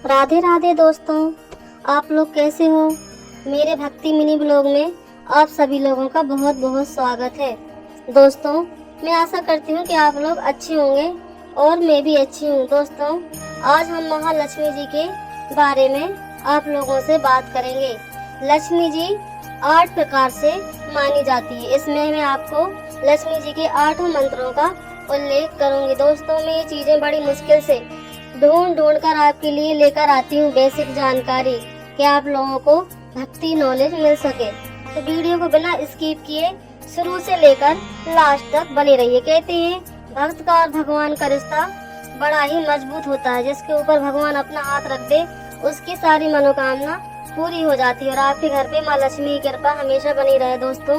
राधे राधे दोस्तों, आप लोग कैसे हो। मेरे भक्ति मिनी ब्लॉग में आप सभी लोगों का बहुत बहुत स्वागत है। दोस्तों, मैं आशा करती हूँ कि आप लोग अच्छे होंगे और मैं भी अच्छी हूँ। दोस्तों, आज हम महालक्ष्मी जी के बारे में आप लोगों से बात करेंगे। लक्ष्मी जी 8 प्रकार से मानी जाती है। इसमें मैं आपको लक्ष्मी जी के 8 मंत्रों का उल्लेख करूंगी। दोस्तों, मैं ये चीजें बड़ी मुश्किल से ढूंढ कर आपके लिए लेकर आती हूँ बेसिक जानकारी, कि आप लोगों को भक्ति नॉलेज मिल सके। तो वीडियो को बिना स्किप किए शुरू से लेकर लास्ट तक बने रहिए। कहते हैं भक्त का और भगवान का रिश्ता बड़ा ही मजबूत होता है। जिसके ऊपर भगवान अपना हाथ रख दे उसकी सारी मनोकामना पूरी हो जाती है और आपके घर पे माँ लक्ष्मी की कृपा हमेशा बनी रहे। दोस्तों,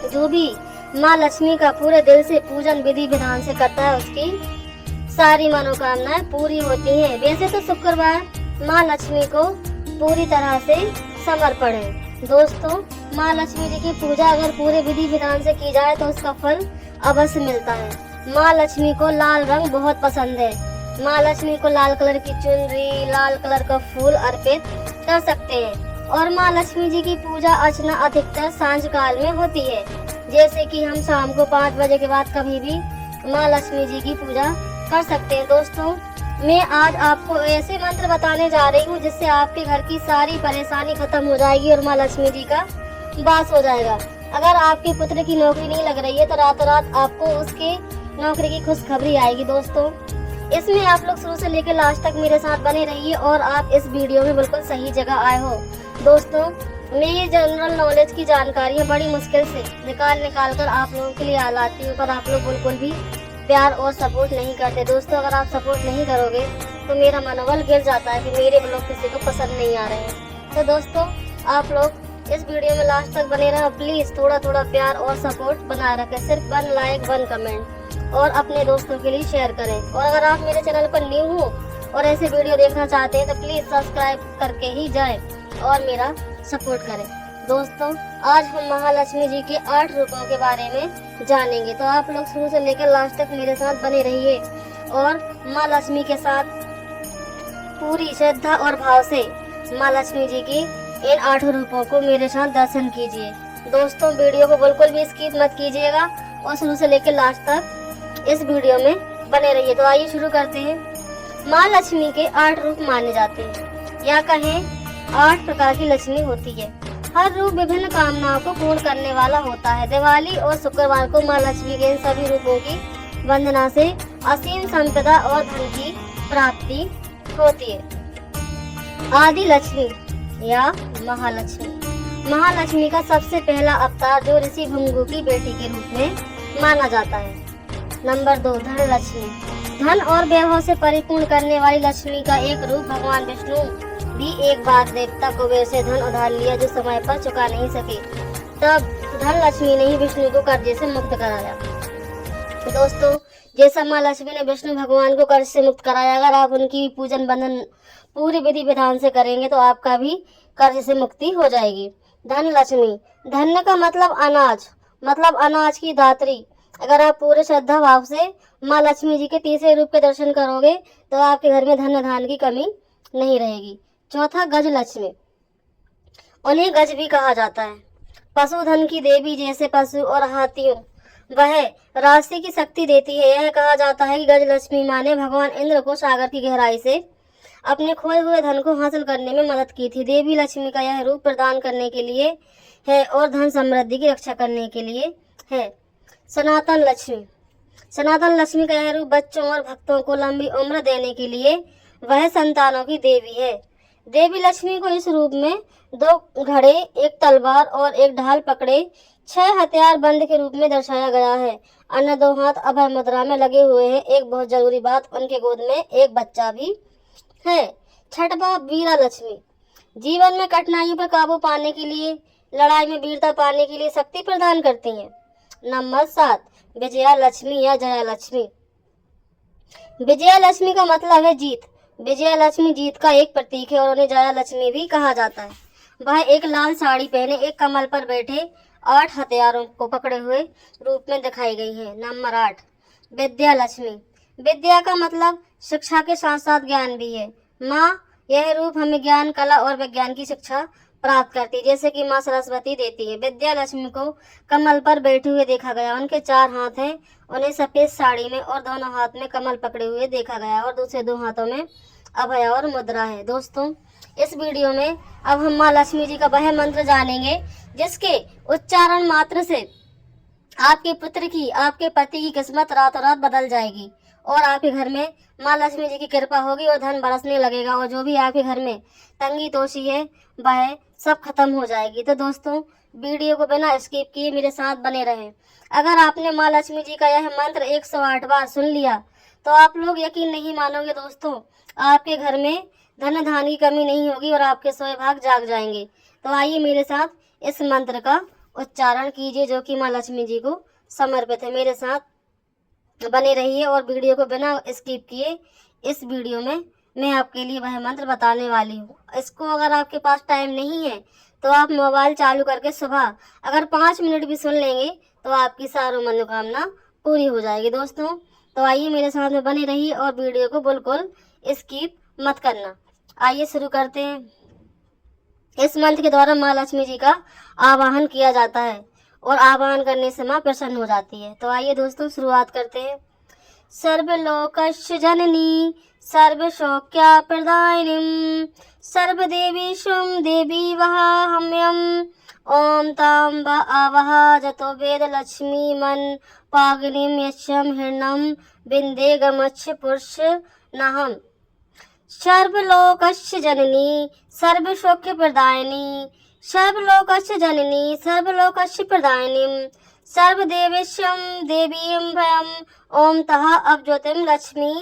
जो भी माँ लक्ष्मी का पूरे दिल से पूजन विधि विधान से करता है उसकी सारी मनोकामनाएं पूरी होती हैं। वैसे तो शुक्रवार माँ लक्ष्मी को पूरी तरह से समर्पण है। दोस्तों, माँ लक्ष्मी जी की पूजा अगर पूरे विधि विधान से की जाए तो उसका फल अवश्य मिलता है। माँ लक्ष्मी को लाल रंग बहुत पसंद है। माँ लक्ष्मी को लाल कलर की चुनरी, लाल कलर का फूल अर्पित कर सकते हैं। और माँ लक्ष्मी जी की पूजा अर्चना अधिकतर सांझ काल में होती है। जैसे कि हम शाम को 5 बजे के बाद कभी भी माँ लक्ष्मी जी की पूजा कर सकते हैं। दोस्तों, मैं आज आपको ऐसे मंत्र बताने जा रही हूँ जिससे आपके घर की सारी परेशानी खत्म हो जाएगी और माँ लक्ष्मी जी का वास हो जाएगा। अगर आपके पुत्र की नौकरी नहीं लग रही है तो रातों रात आपको उसके नौकरी की खुशखबरी आएगी। दोस्तों, इसमें आप लोग शुरू से लेकर लास्ट तक मेरे साथ बने रहिए और आप इस वीडियो में बिल्कुल सही जगह आए हो। दोस्तों, मैं ये जनरल नॉलेज की जानकारी बड़ी मुश्किल से निकाल कर आप लोगों के लिए लाती हूँ, पर आप लोग बिल्कुल भी प्यार और सपोर्ट नहीं करते। दोस्तों, अगर आप सपोर्ट नहीं करोगे तो मेरा मनोबल गिर जाता है कि मेरे ब्लॉग किसी को पसंद नहीं आ रहे हैं। तो दोस्तों, आप लोग इस वीडियो में लास्ट तक बने रहो। प्लीज थोड़ा थोड़ा प्यार और सपोर्ट बनाए रखें। सिर्फ 1 लाइक 1 कमेंट और अपने दोस्तों के लिए शेयर करें। और अगर आप मेरे चैनल पर न्यू हो और ऐसे वीडियो देखना चाहते हैं तो प्लीज सब्सक्राइब करके ही जाए और मेरा सपोर्ट करें। दोस्तों, आज हम महालक्ष्मी जी के 8 रूपों के बारे में जानेंगे। तो आप लोग शुरू से लेकर लास्ट तक मेरे साथ बने रहिए और माँ लक्ष्मी के साथ पूरी श्रद्धा और भाव से माँ लक्ष्मी जी की इन 8 रूपों को मेरे साथ दर्शन कीजिए। दोस्तों, वीडियो को बिल्कुल भी स्किप मत कीजिएगा और शुरू से लेकर लास्ट तक इस वीडियो में बने रहिए। तो आइए शुरू करते हैं। माँ लक्ष्मी के 8 रूप माने जाते हैं, या कहें 8 प्रकार की लक्ष्मी होती है। हर रूप विभिन्न कामनाओं को पूर्ण करने वाला होता है। दिवाली और शुक्रवार को माँ लक्ष्मी के इन सभी रूपों की वंदना से असीम संपदा और धन की प्राप्ति होती है। आदि लक्ष्मी या महालक्ष्मी। महालक्ष्मी का सबसे पहला अवतार जो ऋषि भृगु की बेटी के रूप में माना जाता है। नंबर 2, धन लक्ष्मी। धन और वैभव से परिपूर्ण करने वाली लक्ष्मी का एक रूप भगवान विष्णु भी एक बार देवता कुबेर से धन उधार लिया जो समय पर चुका नहीं सके। तब धन लक्ष्मी ने ही विष्णु को कर्जे से मुक्त कराया। दोस्तों, जैसा माँ लक्ष्मी ने विष्णु भगवान को कर्ज से मुक्त कराया, अगर आप उनकी पूजन बंधन पूरी विधि विधान से करेंगे तो आपका भी कर्ज से मुक्ति हो जाएगी। धन लक्ष्मी। धन्य का मतलब अनाज, मतलब अनाज की दात्री। अगर आप पूरे श्रद्धा भाव से माँ लक्ष्मी जी के तीसरे रूप के दर्शन करोगे तो आपके घर में धन धान की कमी नहीं रहेगी। चौथा, गज लक्ष्मी। उन्हें गज भी कहा जाता है। पशुधन की देवी, जैसे पशु और हाथियों वह राशि की शक्ति देती है। यह कहा जाता है कि गज लक्ष्मी माँ ने भगवान इंद्र को सागर की गहराई से अपने खोए हुए धन को हासिल करने में मदद की थी। देवी लक्ष्मी का यह रूप प्रदान करने के लिए है और धन समृद्धि की रक्षा करने के लिए है। सनातन लक्ष्मी। सनातन लक्ष्मी का यह रूप बच्चों और भक्तों को लंबी उम्र देने के लिए वह संतानों की देवी है। देवी लक्ष्मी को इस रूप में 2 घड़े, 1 तलवार और 1 ढाल पकड़े 6 हथियार बंद के रूप में दर्शाया गया है। अन्य 2 हाथ अभय मुद्रा में लगे हुए हैं। एक बहुत जरूरी बात, उनके गोद में एक बच्चा भी है। छठवां, वीरा लक्ष्मी। जीवन में कठिनाइयों पर काबू पाने के लिए, लड़ाई में वीरता पाने के लिए शक्ति प्रदान करती हैं। नंबर 7, विजया लक्ष्मी या जया लक्ष्मी। विजया लक्ष्मी का मतलब है जीत। विजया लक्ष्मी जीत का एक प्रतीक है और उन्हें जया लक्ष्मी भी कहा जाता है। वह एक लाल साड़ी पहने एक कमल पर बैठे 8 हथियारों को पकड़े हुए रूप में दिखाई गई है। नंबर 8, विद्या लक्ष्मी। विद्या का मतलब शिक्षा के साथ साथ ज्ञान भी है। माँ यह रूप हमें ज्ञान, कला और विज्ञान की शिक्षा प्राप्त करती है, जैसे कि माँ सरस्वती देती है। विद्या लक्ष्मी को कमल पर बैठे हुए देखा गया। उनके 4 हाथ हैं, उन्हें सफेद साड़ी में और दोनों हाथ में कमल पकड़े हुए देखा गया और दूसरे 2 हाथों में अभय और मुद्रा है। दोस्तों, इस वीडियो में अब हम माँ लक्ष्मी जी का वह मंत्र जानेंगे जिसके उच्चारण मात्र से आपके पुत्र की, आपके पति की किस्मत रातों रात बदल जाएगी और आपके घर में माँ लक्ष्मी जी की कृपा होगी और धन बरसने लगेगा और जो भी आपके घर में तंगी तोषी है वह सब खत्म हो जाएगी। तो दोस्तों, वीडियो को बिना स्किप किए मेरे साथ बने रहें। अगर आपने माँ लक्ष्मी जी का यह मंत्र 108 बार सुन लिया तो आप लोग यकीन नहीं मानोगे दोस्तों, आपके घर में धन धान की कमी नहीं होगी और आपके सोए भाग जाग जाएंगे। तो आइए मेरे साथ इस मंत्र का उच्चारण कीजिए जो कि माँ लक्ष्मी जी को समर्पित है। मेरे साथ बने रहिए और वीडियो को बिना स्किप किए इस वीडियो में मैं आपके लिए वह मंत्र बताने वाली हूँ। इसको अगर आपके पास टाइम नहीं है तो आप मोबाइल चालू करके सुबह अगर 5 मिनट भी सुन लेंगे तो आपकी सारी मनोकामना पूरी हो जाएगी। दोस्तों, तो आइए मेरे साथ में बने रहिए और वीडियो को बिल्कुल स्किप मत करना। आइए शुरू करते हैं। इस मंत्र के द्वारा माँ लक्ष्मी जी का आवाहन किया जाता है और आवाहन करने से माँ प्रसन्न हो जाती है। तो आइए दोस्तों शुरुआत करते हैं। सर्वलोकस्य जननी सर्वशौक्या प्रदायिनीं सर्वदेवीशं देवी वहाम्यं ओम तां आवह जतो वेद लक्ष्मी मन पागिनीं यच्छं हिरण्यं बिन्देगमच्छ पुरुष नहम्। सर्वलोकस्य जननी सर्वसौख्य प्रदायिनी सर्वलोकस्य जननी सर्वलोकस्य प्रदायिनीं सर्वदेवेश्यं देवीं भयं ओम तः अवज्योतिं लक्ष्मी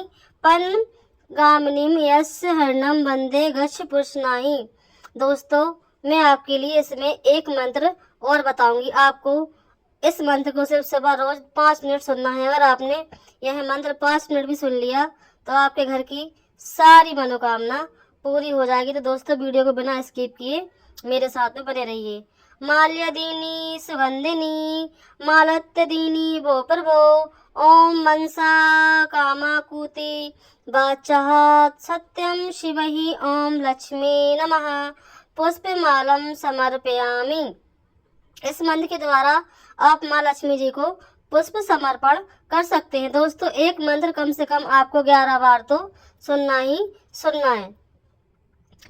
पन गामिनीं यस्य हरणं वंदे गच्छ पुरुषनाहि। दोस्तों, मैं आपके लिए इसमें एक मंत्र और बताऊंगी। आपको इस मंत्र को सिर्फ सुबह रोज 5 मिनट सुनना है। अगर आपने यह मंत्र 5 मिनट भी सुन लिया तो आपके घर की सारी मनोकामना पूरी हो जाएगी। तो दोस्तों, वीडियो को बिना स्किप किए मेरे साथ में बने रहिए। माल्यदीनी सुगंधिनी मालत्यदीनी वो प्रभो ओम मनसा कामाकूति वाचात् सत्यम शिवहि ओम लक्ष्मी नमः पुष्पमालम समर्पयामि। इस मंत्र के द्वारा आप माँ लक्ष्मी जी को पुष्प समर्पण कर सकते हैं। दोस्तों, एक मंत्र कम से कम आपको 11 बार तो सुनना ही सुनना है।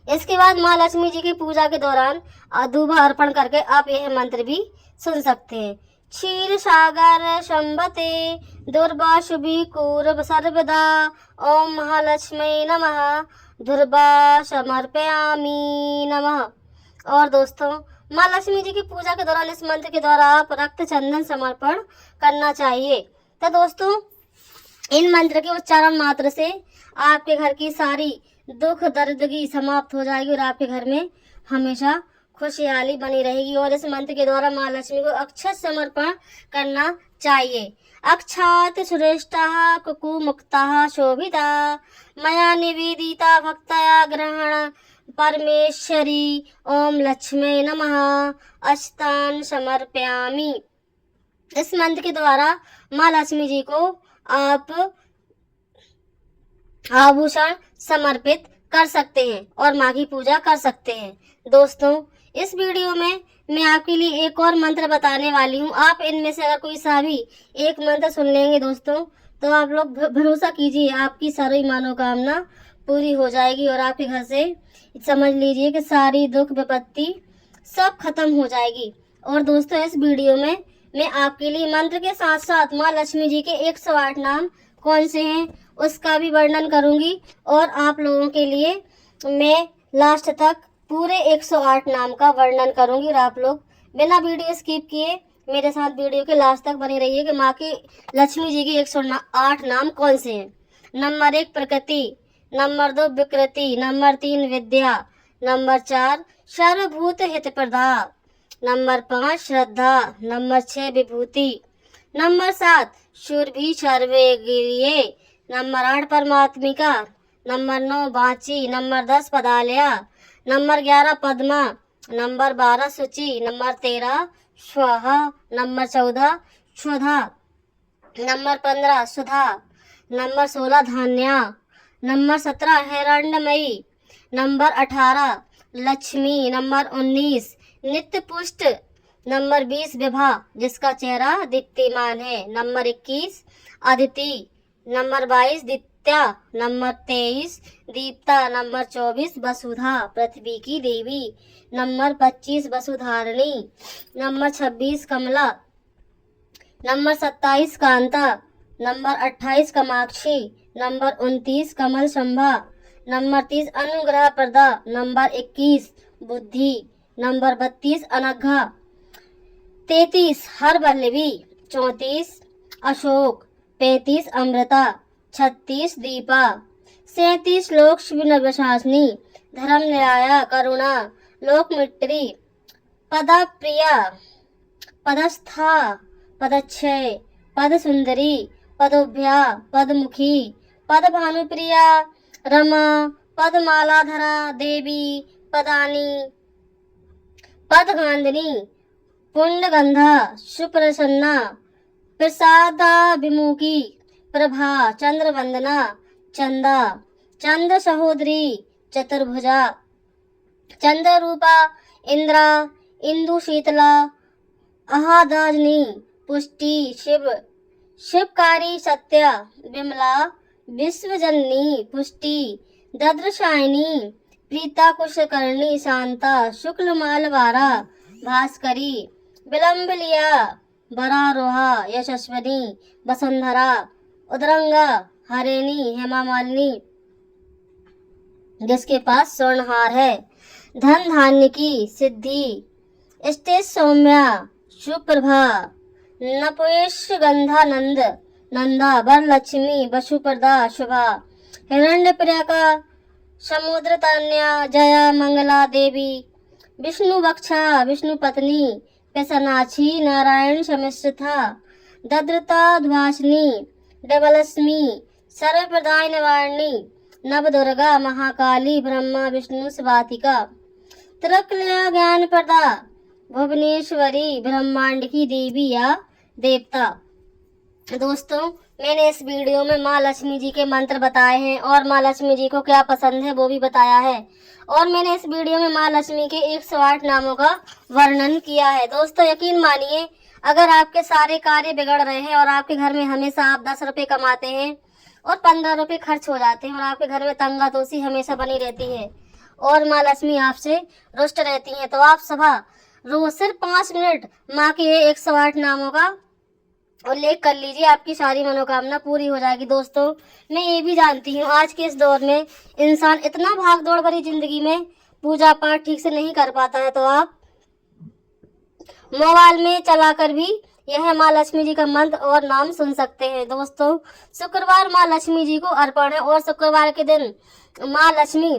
इसके बाद माँ लक्ष्मी जी की पूजा के दौरान दूबा अर्पण करके आप यह मंत्र भी सुन सकते हैं। क्षीर सागर शंभते दुर्वा शुभि कूर्व सर्वदा ओम महालक्ष्मी नमः दुर्वा समर्पयामि नमः। और दोस्तों, माँ लक्ष्मी जी की पूजा के दौरान इस मंत्र के द्वारा आप रक्त चंदन समर्पण करना चाहिए। तो दोस्तों, इन मंत्र के उच्चारण मात्र से आपके घर की सारी दुख दर्दगी समाप्त हो जाएगी और आपके घर में हमेशा खुशहाली बनी रहेगी। और इस मंत्र के द्वारा माँ लक्ष्मी को अक्षत समर्पण करना चाहिए। अक्षात श्रेष्ठा कुकुमुक्ता शोभिता मया निवेदिता भक्तया ग्रहण परमेश्वरी ओम लक्ष्मी नमः अस्तान समर्पयामि। इस मंत्र के द्वारा माँ लक्ष्मी जी को आप आभूषण समर्पित कर सकते हैं और माँ की पूजा कर सकते हैं। दोस्तों, इस वीडियो में मैं आपके लिए एक और मंत्र बताने वाली हूँ। आप इनमें से अगर कोई सा भी एक मंत्र सुन लेंगे दोस्तों तो आप लोग भरोसा कीजिए आपकी सारी मनोकामना पूरी हो जाएगी और आपके घर से समझ लीजिए कि सारी दुख विपत्ति सब खत्म हो जाएगी। और दोस्तों, इस वीडियो में मैं आपके लिए मंत्र के साथ साथ माँ लक्ष्मी जी के 108 नाम कौन से हैं उसका भी वर्णन करूंगी और आप लोगों के लिए मैं लास्ट तक पूरे 108 नाम का वर्णन करूंगी और आप लोग बिना वीडियो स्किप किए मेरे साथ वीडियो के लास्ट तक बने रहिए कि माँ की लक्ष्मी जी के 108 नाम कौन से हैं। नंबर 1 प्रकृति, नंबर 2 विकृति, नंबर 3 विद्या, नंबर 4 सर्वभूत हित प्रदा, नंबर 5 श्रद्धा, नंबर 6 विभूति, नंबर 7 शूरभी सर्वेगिरिये, नंबर 8 परमात्मिका, नंबर 9 बाची, नंबर 10 पदालया, नंबर 11 पद्मा, नंबर 12 शुचि, नंबर 13 स्वाहा, नंबर 14 क्षुधा, नंबर 15 सुधा, number 16 धान्या, number 17 Hiranmayi, number 18 Lakshmi, number 19 नित्य पुष्ट, नंबर 20 विभा जिसका चेहरा दीप्तिमान है, number 21 Aditi, number 22 Ditya, number 23 Deepta, number 24 Vasudha पृथ्वी की देवी, number 25 Vasudharini, number 26 Kamala, number 27 Kanta, number 28 Kamakshi, number 29 Kamal Sambha, number 30 Anugraha Prada, number 21 Buddhi, number 32 Anagha, 33 Haravallabhi, 34 Ashok, 35 Amrita, 36 Deepa, 37 Lok विशासिनी, धर्म न्याया करुणा, लोकमित्री, पदा प्रिया, पदस्था, पदच्छय, पद सुंदरी, पदोभ्या, पदमुखी, पद भानुप्रिया, रमा, पदमालाधरा देवी, पदानी, पदगांधिनी, पुंडगंधा, सुप्रसन्ना, प्रसादाभिमुखी, प्रभा, चंद्रवंदना, चंदा, चंद्र सहोदरी, चतुर्भुजा, चंद्र रूपा, इंद्रा, इंदु शीतला, अहादाजनी, पुष्टि, शिव, शिवकारी, सत्या, विमला, विश्वजननी, पुष्टि, दद्रशायिनी, प्रीता, कुशकर्णी, शांता, शुक्ल मालवारा, भास्करी, विलंबलिया, बरारोहा, यशस्वनी, वसुंधरा, उदरंगा, हरेणी, हेमा मालिनी जिसके पास स्वर्णहार है, धन धान्य की सिद्धि, स्टेज सौम्या, सुप्रभा, नपेश गंधा नंद, नंदा, वरलक्ष्मी, वसुप्रदा, शुभा, हिरण्यप्रिया का, समुद्र तन्या, जया, मंगला देवी, विष्णु बक्षा, विष्णु पत्नी, पेशनाक्षी, नारायण समिश्रथा, दद्रता ध्वासिनी, डबलक्ष्मी, सर्वप्रदाय निवारणी, नवदुर्गा, महाकाली, ब्रह्मा विष्णु शिवातिका, त्रिकल्या ज्ञान प्रदा, भुवनेश्वरी, ब्रह्मांड की देवी या देवता। दोस्तों, मैंने इस वीडियो में माँ लक्ष्मी जी के मंत्र बताए हैं और माँ लक्ष्मी जी को क्या पसंद है वो भी बताया है, और मैंने इस वीडियो में माँ लक्ष्मी के 108 नामों का वर्णन किया है। दोस्तों, यकीन मानिए, अगर आपके सारे कार्य बिगड़ रहे हैं और आपके घर में हमेशा आप 10 रुपए कमाते हैं और 15 रुपए खर्च हो जाते हैं और आपके घर में तंगातोषी हमेशा बनी रहती है और माँ लक्ष्मी आपसे रुष्ट रहती हैं, तो आप सुबह रोज सिर्फ 5 मिनट माँ के 108 नामों का उल्लेख कर लीजिए, आपकी सारी मनोकामना पूरी हो जाएगी। दोस्तों, मैं ये भी जानती हूँ आज के इस दौर में इंसान इतना भाग दौड़ भरी जिंदगी में पूजा पाठ ठीक से नहीं कर पाता है, तो आप मोबाइल में चलाकर भी यह माँ लक्ष्मी जी का मंत्र और नाम सुन सकते हैं। दोस्तों, शुक्रवार माँ लक्ष्मी जी को अर्पण है और शुक्रवार के दिन माँ लक्ष्मी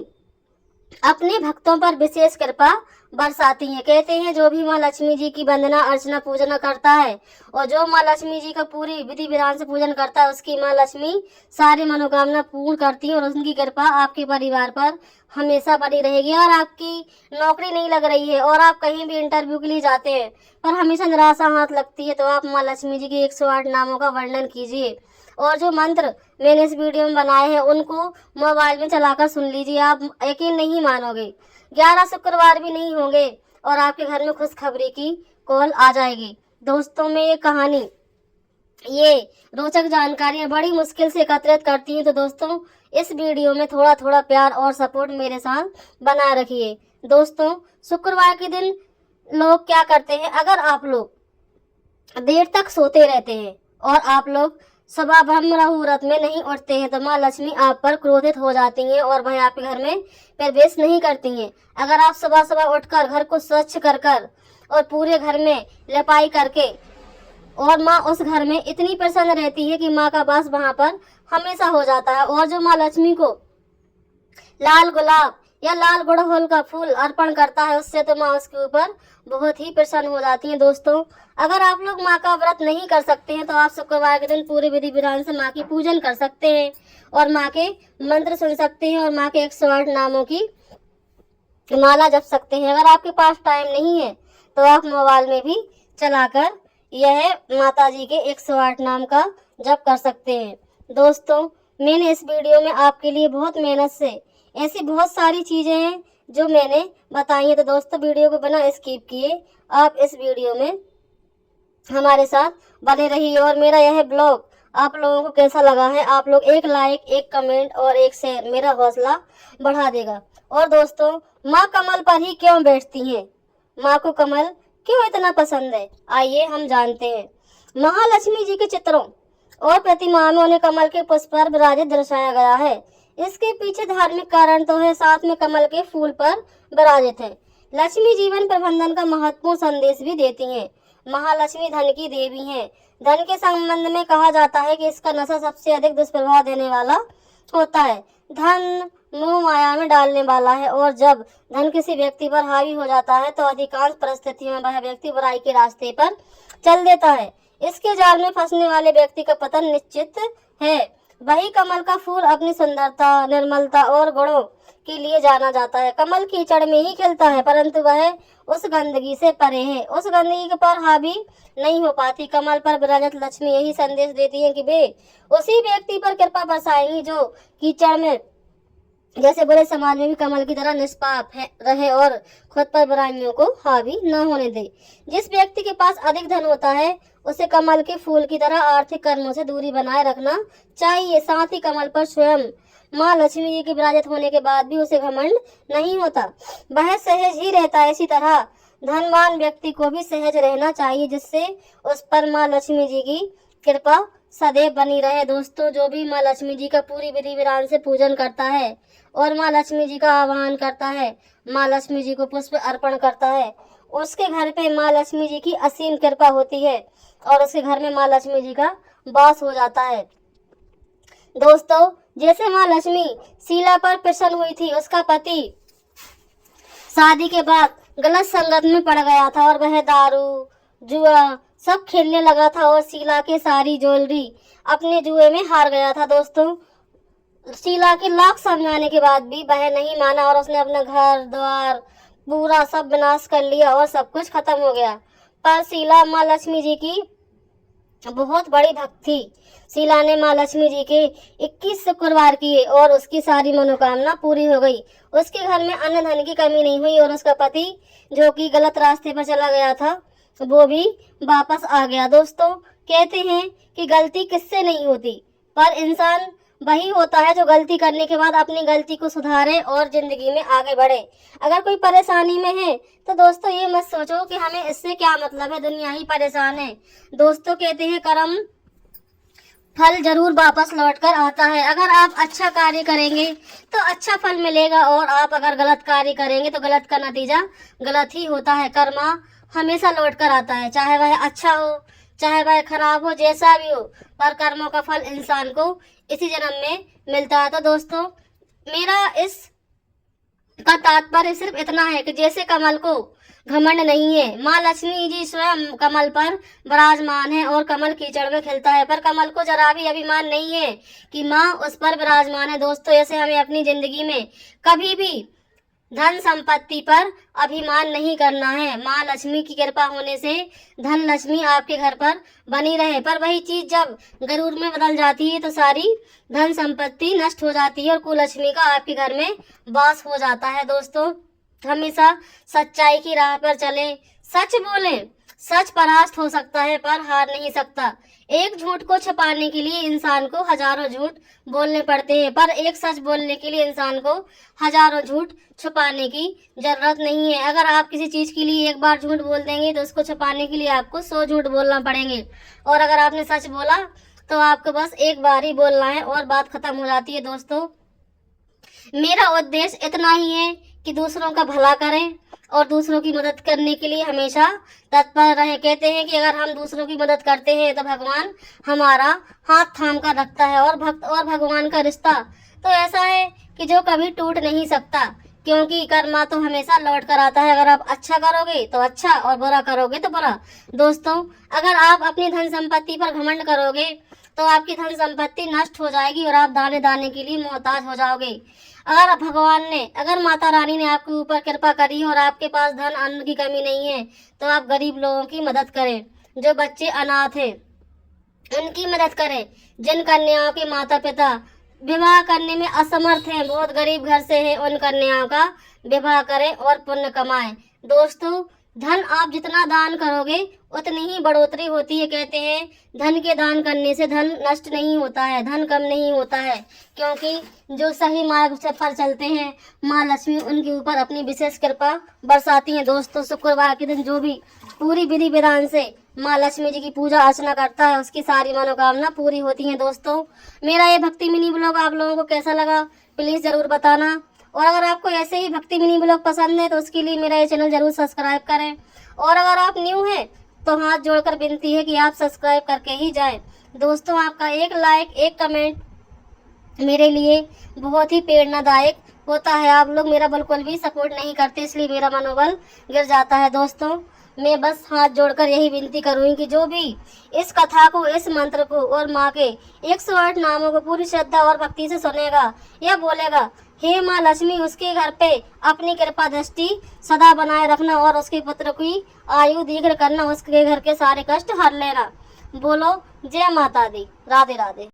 अपने भक्तों पर विशेष कृपा बरसाती है। कहते हैं जो भी माँ लक्ष्मी जी की वंदना अर्चना पूजना करता है और जो माँ लक्ष्मी जी का पूरी विधि विधान से पूजन करता है उसकी माँ लक्ष्मी सारी मनोकामना पूर्ण करती है और उनकी कृपा आपके परिवार पर हमेशा बनी रहेगी। और आपकी नौकरी नहीं लग रही है और आप कहीं भी इंटरव्यू के लिए जाते हैं पर हमेशा निराशा हाथ लगती है, तो आप माँ लक्ष्मी जी के 108 नामों का वर्णन कीजिए और जो मंत्र मैंने इस वीडियो में बनाए हैं उनको मोबाइल में चलाकर सुन लीजिए। आप यकीन नहीं मानोगे, 11 शुक्रवार भी नहीं होंगे और आपके घर में खुशखबरी की कॉल आ जाएगी। दोस्तों, मैं ये कहानी, ये रोचक जानकारियां बड़ी मुश्किल से एकत्रित करती हूँ, तो दोस्तों इस वीडियो में थोड़ा थोड़ा प्यार और सपोर्ट मेरे साथ बना रखिए। दोस्तों, शुक्रवार के दिन लोग क्या करते हैं, अगर आप लोग देर तक सोते रहते हैं और आप लोग सुबह ब्रह्म मुहूर्त में नहीं उठते हैं तो माँ लक्ष्मी आप पर क्रोधित हो जाती हैं और वह आपके घर में प्रवेश नहीं करती हैं। अगर आप सुबह सुबह उठकर घर को स्वच्छ कर और पूरे घर में लिपाई करके, और माँ उस घर में इतनी प्रसन्न रहती है कि माँ का वास वहाँ पर हमेशा हो जाता है। और जो माँ लक्ष्मी को लाल गुलाब या लाल गुड़हल का फूल अर्पण करता है उससे तो माँ उसके ऊपर बहुत ही प्रसन्न हो जाती हैं। दोस्तों, अगर आप लोग माँ का व्रत नहीं कर सकते हैं तो आप शुक्रवार के दिन पूरे विधि विधान से माँ की पूजन कर सकते हैं और माँ के मंत्र सुन सकते हैं और माँ के 108 नामों की माला जप सकते हैं। अगर आपके पास टाइम नहीं है तो आप मोबाइल में भी चलाकर यह माता जी के 108 नाम का जप कर सकते हैं। दोस्तों, मैंने इस वीडियो में आपके लिए बहुत मेहनत से ऐसी बहुत सारी चीज़ें हैं जो मैंने बताई हैं। तो दोस्तों, वीडियो को बिना स्किप किए आप इस वीडियो में हमारे साथ बने रहिए। और मेरा यह ब्लॉग आप लोगों को कैसा लगा है, आप लोग एक लाइक, एक कमेंट और एक शेयर मेरा हौसला बढ़ा देगा। और दोस्तों, माँ कमल पर ही क्यों बैठती हैं, माँ को कमल क्यों इतना पसंद है, आइए हम जानते हैं। महालक्ष्मी जी के चित्रों और प्रतिमाओं में उन्हें कमल के पुष्प पर विराजित दर्शाया गया है। इसके पीछे धार्मिक कारण तो है, साथ में कमल के फूल पर विराजित है। लक्ष्मी जीवन प्रबंधन का महत्वपूर्ण संदेश भी देती हैं। महालक्ष्मी धन की देवी हैं। धन के संबंध में कहा जाता है कि इसका नशा सबसे अधिक दुष्प्रभाव देने वाला होता है। धन मोह माया में डालने वाला है और जब धन किसी व्यक्ति पर हावी हो जाता है तो अधिकांश परिस्थितियों में वह व्यक्ति बुराई के रास्ते पर चल देता है। इसके जाल में फंसने वाले व्यक्ति का पतन निश्चित है। वही कमल का फूल अपनी सुंदरता, निर्मलता और गुणों के लिए जाना जाता है। कमल कीचड़ में ही खिलता है, परंतु वह उस गंदगी से परे है, उस गंदगी पर हावी नहीं हो पाती। कमल पर विराजित लक्ष्मी यही संदेश देती है कि वे उसी व्यक्ति पर कृपा बरसाएंगी जो कीचड़ में, जैसे बुरे समाज में भी कमल की तरह निष्पाप रहे और खुद पर बुराइयों को हावी न होने दे। जिस व्यक्ति के पास अधिक धन होता है उसे कमल के फूल की तरह आर्थिक कर्मों से दूरी बनाए रखना चाहिए। साथ ही कमल पर स्वयं माँ लक्ष्मी जी के विराजित होने के बाद भी उसे घमंड नहीं होता, वह सहज ही रहता है। इसी तरह धनवान व्यक्ति को भी सहज रहना चाहिए, जिससे उस पर माँ लक्ष्मी जी की कृपा सदैव बनी रहे। दोस्तों, जो भी माँ लक्ष्मी जी का पूरी विधि विधान से पूजन करता है और माँ लक्ष्मी जी का आह्वान करता है, माँ लक्ष्मी जी को पुष्प अर्पण करता है, उसके घर पे माँ लक्ष्मी जी की असीम कृपा होती है और उसके घर में माँ लक्ष्मी जी का वास हो जाता है। दोस्तों, जैसे माँ लक्ष्मी शीला पर प्रसन्न हुई थी, उसका पति शादी के बाद गलत संगत में पड़ गया था और वह दारू जुआ सब खेलने लगा था और शीला के सारी ज्वेलरी अपने जुए में हार गया था। दोस्तों, शीला के लाख समझाने के बाद भी वह नहीं माना और उसने अपना घर द्वार पूरा सब विनाश कर लिया और सब कुछ खत्म हो गया। पर शीला माँ लक्ष्मी जी की बहुत बड़ी भक्त थी। शीला ने माँ लक्ष्मी जी के 21 शुक्रवार किए और उसकी सारी मनोकामना पूरी हो गई। उसके घर में अन्न धन की कमी नहीं हुई और उसका पति, जो कि गलत रास्ते पर चला गया था, वो भी वापस आ गया। दोस्तों, कहते हैं कि गलती किससे नहीं होती, पर इंसान वही होता है जो गलती करने के बाद अपनी गलती को सुधारे और जिंदगी में आगे बढ़े। अगर कोई परेशानी में है तो दोस्तों ये मत सोचो कि हमें इससे क्या मतलब है, दुनिया ही परेशान है। दोस्तों, कहते हैं कर्म फल जरूर वापस लौट कर आता है। अगर आप अच्छा कार्य करेंगे तो अच्छा फल मिलेगा और आप अगर गलत कार्य करेंगे तो गलत का नतीजा गलत ही होता है। कर्मा हमेशा लौट कर आता है, चाहे वह अच्छा हो चाहे वह खराब हो, जैसा भी हो, पर कर्मों का फल इंसान को इसी जन्म में मिलता है। तो दोस्तों, मेरा इस का तात्पर्य सिर्फ इतना है कि जैसे कमल को घमंड नहीं है, माँ लक्ष्मी जी स्वयं कमल पर विराजमान है और कमल कीचड़ में खिलता है, पर कमल को जरा भी अभिमान नहीं है कि माँ उस पर विराजमान है। दोस्तों, ऐसे हमें अपनी जिंदगी में कभी भी धन संपत्ति पर अभिमान नहीं करना है। माँ लक्ष्मी की कृपा होने से धन लक्ष्मी आपके घर पर बनी रहे, पर वही चीज जब गरुड़ में बदल जाती है तो सारी धन संपत्ति नष्ट हो जाती है और कुलक्ष्मी का आपके घर में वास हो जाता है। दोस्तों, हमेशा सच्चाई की राह पर चलें, सच बोलें। सच परास्त हो सकता है पर हार नहीं सकता। एक झूठ को छुपाने के लिए इंसान को हजारों झूठ बोलने पड़ते हैं, पर एक सच बोलने के लिए इंसान को हजारों झूठ छुपाने की जरूरत नहीं है। अगर आप किसी चीज के लिए एक बार झूठ बोल देंगे तो उसको छुपाने के लिए आपको 100 झूठ बोलना पड़ेंगे, और अगर आपने सच बोला तो आपको बस एक बार ही बोलना है और बात खत्म हो जाती है। दोस्तों, मेरा उद्देश्य इतना ही है कि दूसरों का भला करें और दूसरों की मदद करने के लिए हमेशा तत्पर रहें। कहते हैं कि अगर हम दूसरों की मदद करते हैं तो भगवान हमारा हाथ थाम कर रखता है, और भक्त और भगवान का रिश्ता तो ऐसा है कि जो कभी टूट नहीं सकता, क्योंकि कर्मा तो हमेशा लौट कर आता है। अगर आप अच्छा करोगे तो अच्छा और बुरा करोगे तो बुरा। दोस्तों, अगर आप अपनी धन संपत्ति पर घमंड करोगे तो आपकी धन संपत्ति नष्ट हो जाएगी और आप दाने दाने के लिए मोहताज हो जाओगे। अगर माता रानी ने आपके ऊपर कृपा करी और आपके पास धन अन्न की कमी नहीं है तो आप गरीब लोगों की मदद करें, जो बच्चे अनाथ हैं उनकी मदद करें, जिन कन्याओं के माता पिता विवाह करने में असमर्थ हैं, बहुत गरीब घर से हैं, उन कन्याओं का विवाह करें और पुण्य कमाएं। दोस्तों, धन आप जितना दान करोगे उतनी ही बढ़ोतरी होती है। कहते हैं धन के दान करने से धन नष्ट नहीं होता है, धन कम नहीं होता है, क्योंकि जो सही मार्ग से पर चलते हैं माँ लक्ष्मी उनके ऊपर अपनी विशेष कृपा बरसाती हैं। दोस्तों, शुक्रवार के दिन जो भी पूरी विधि विधान से माँ लक्ष्मी जी की पूजा अर्चना करता है उसकी सारी मनोकामना पूरी होती हैं। दोस्तों, मेरा ये भक्ति मिनी ब्लॉग आप लोगों को कैसा लगा प्लीज़ ज़रूर बताना। और अगर आपको ऐसे ही भक्ति मिनी ब्लॉग पसंद है तो उसके लिए मेरा ये चैनल जरूर सब्सक्राइब करें। और अगर आप न्यू हैं तो हाथ जोड़कर विनती है कि आप सब्सक्राइब करके ही जाएं। दोस्तों, आपका एक लाइक एक कमेंट मेरे लिए बहुत ही प्रेरणादायक होता है। आप लोग मेरा बिल्कुल भी सपोर्ट नहीं करते, इसलिए मेरा मनोबल गिर जाता है। दोस्तों, मैं बस हाथ जोड़कर यही विनती करूँगी कि जो भी इस कथा को, इस मंत्र को और माँ के 108 नामों को पूरी श्रद्धा और भक्ति से सुनेगा या बोलेगा, हे माँ लक्ष्मी, उसके घर पे अपनी कृपा दृष्टि सदा बनाए रखना और उसके पुत्र की आयु दीर्घ करना, उसके घर के सारे कष्ट हर लेना। बोलो जय माता दी। राधे राधे।